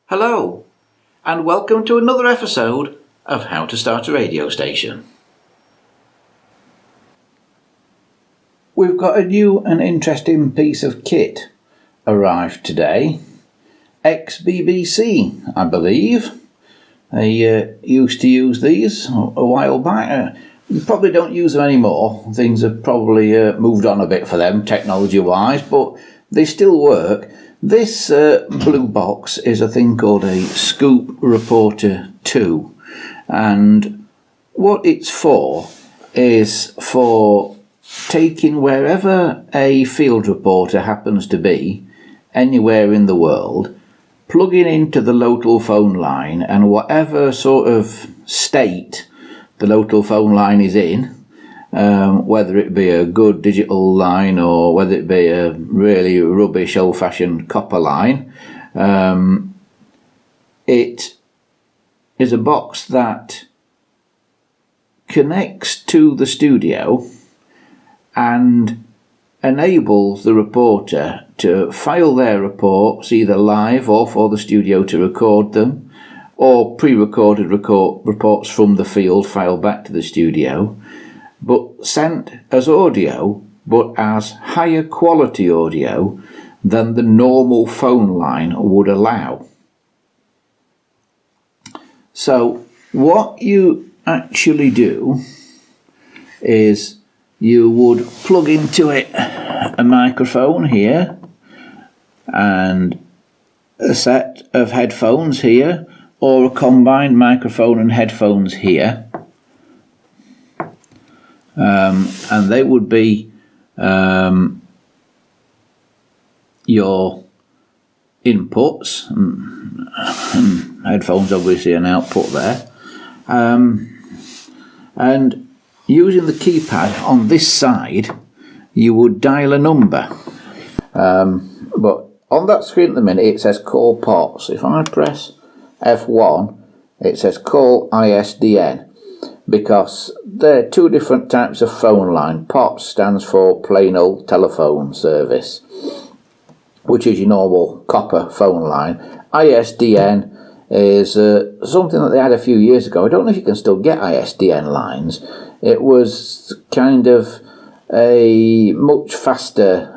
Hello, and welcome to another episode of How to Start a Radio Station. We've got a new and interesting piece of kit arrived today. Ex-BBC, I believe. They used to use these a while back. You probably don't use them anymore. Things have probably moved on a bit for them, technology-wise, but they still work. This blue box is a thing called a Scoop Reporter 2, and what it's for is for taking wherever a field reporter happens to be, anywhere in the world, plugging into the local phone line, and whatever sort of state the local phone line is in, whether it be a good digital line or whether it be a really rubbish old-fashioned copper line, it is a box that connects to the studio and enables the reporter to file their reports either live or for the studio to record them, or pre-recorded reports from the field filed back to the studio, but sent as audio, but as higher quality audio than the normal phone line would allow. So what you actually do is you would plug into it a microphone here and a set of headphones here, or a combined microphone and headphones here. And they would be your inputs, and headphones obviously an output there, and using the keypad on this side you would dial a number, but on that screen at the minute it says call POTS. If I press F1 it says call ISDN, because there are two different types of phone line. POTS stands for plain old telephone service, which is your normal copper phone line. ISDN is something that they had a few years ago. I don't know if you can still get ISDN lines. It was kind of a much faster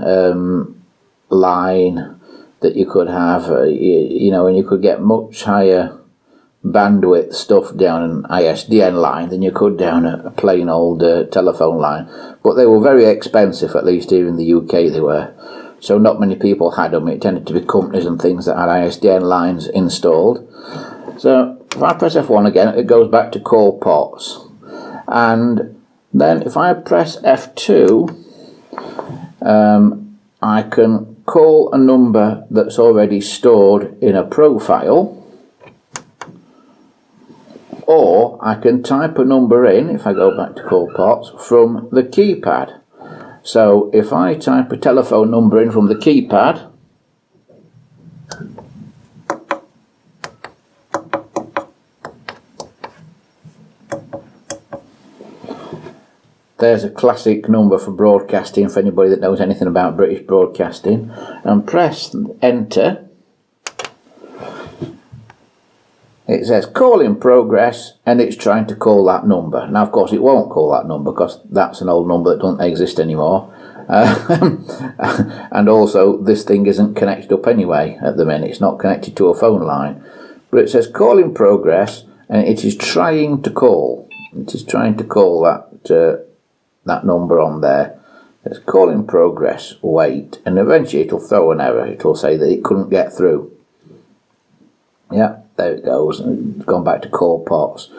line that you could have, and you could get much higher bandwidth stuff down an ISDN line than you could down a plain old telephone line. But they were very expensive, at least here in the UK they were. So not many people had them. It tended to be companies and things that had ISDN lines installed. So if I press F1 again, it goes back to call POTS. And then if I press F2, I can call a number that's already stored in a profile, or I can type a number in, if I go back to call POTS, from the keypad. So if I type a telephone number in from the keypad, there's a classic number for broadcasting for anybody that knows anything about British broadcasting, and press enter. It says call in progress, and it's trying to call that number. Now, of course, it won't call that number because that's an old number that doesn't exist anymore. And also, this thing isn't connected up anyway at the minute. It's not connected to a phone line. But it says call in progress, and it is trying to call. It is trying to call that number on there. It's call in progress, wait, and eventually it'll throw an error. It'll say that it couldn't get through. Yeah. There it goes, and it's gone back to call POTS.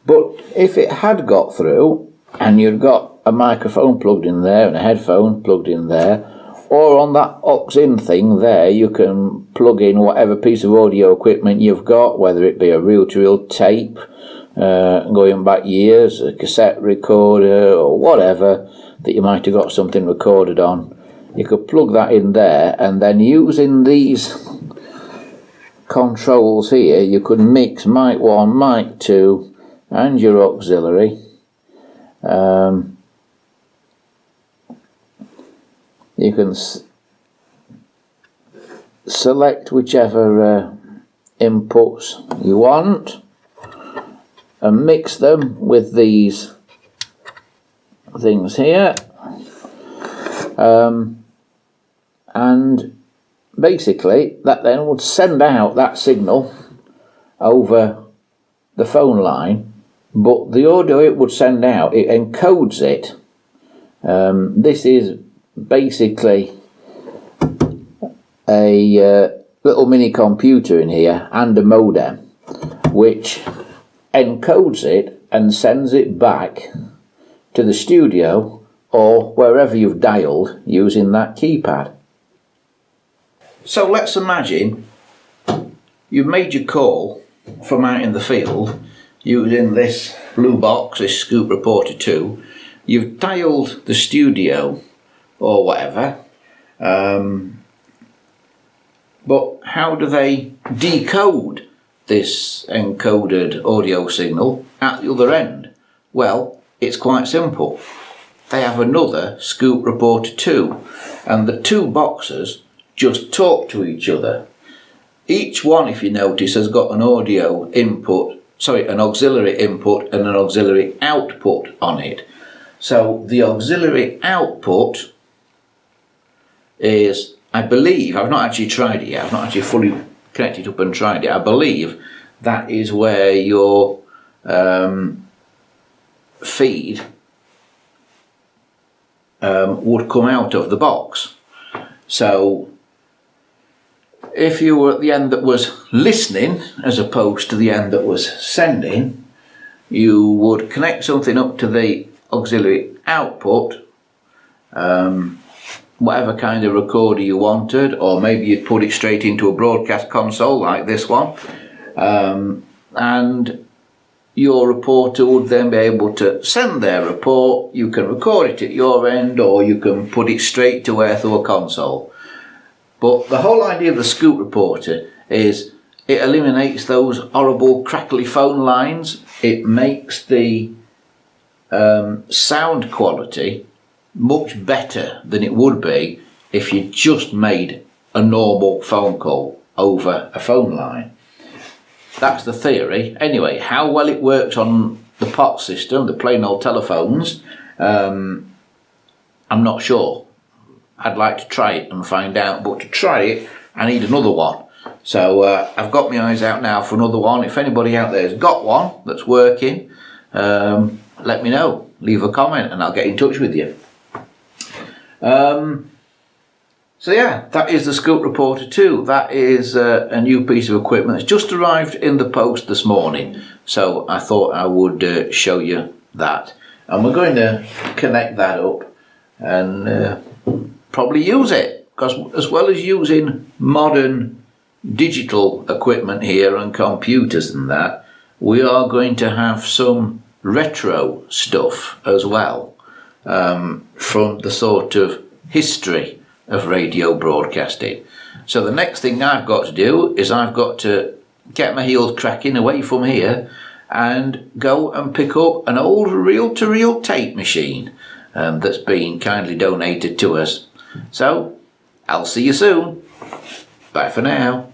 But if it had got through, and you've got a microphone plugged in there and a headphone plugged in there, or on that aux-in thing there, you can plug in whatever piece of audio equipment you've got, whether it be a reel-to-reel tape, going back years, a cassette recorder, or whatever that you might have got something recorded on. You could plug that in there, and then using these controls here, you could mix mic 1, mic 2 and your auxiliary. You can select whichever inputs you want and mix them with these things here, and basically that then would send out that signal over the phone line, but the audio it would send out, it encodes it. This is basically a little mini computer in here and a modem which encodes it and sends it back to the studio or wherever you've dialed using that keypad. So let's imagine you've made your call from out in the field using this blue box, this Scoop Reporter 2. You've dialed the studio or whatever, but how do they decode this encoded audio signal at the other end? Well, it's quite simple. They have another Scoop Reporter 2, and the two boxes just talk to each other. Each one, if you notice, has got an audio input, an auxiliary input and an auxiliary output on it. So the auxiliary output is, I believe, I've not actually tried it yet, I've not actually fully connected up and tried it, I believe that is where your feed would come out of the box. So if you were at the end that was listening as opposed to the end that was sending, you would connect something up to the auxiliary output, whatever kind of recorder you wanted, or maybe you'd put it straight into a broadcast console like this one, and your reporter would then be able to send their report. You can record it at your end, or you can put it straight to air through a console. But the whole idea of the Scoop Reporter is it eliminates those horrible crackly phone lines. It makes the sound quality much better than it would be if you just made a normal phone call over a phone line. That's the theory. Anyway, how well it works on the POTS system, the plain old telephones, I'm not sure. I'd like to try it and find out, but to try it I need another one. So I've got my eyes out now for another one. If anybody out there has got one that's working, let me know. Leave a comment and I'll get in touch with you. So yeah, that is the Scoop Reporter 2. That is a new piece of equipment that's just arrived in the post this morning. So I thought I would show you that. And we're going to connect that up and probably use it. Because as well as using modern digital equipment here and computers and that, we are going to have some retro stuff as well, from the sort of history of radio broadcasting. So the next thing I've got to do is I've got to get my heels cracking away from here and go and pick up an old reel-to-reel tape machine that's been kindly donated to us. So I'll see you soon. Bye for now.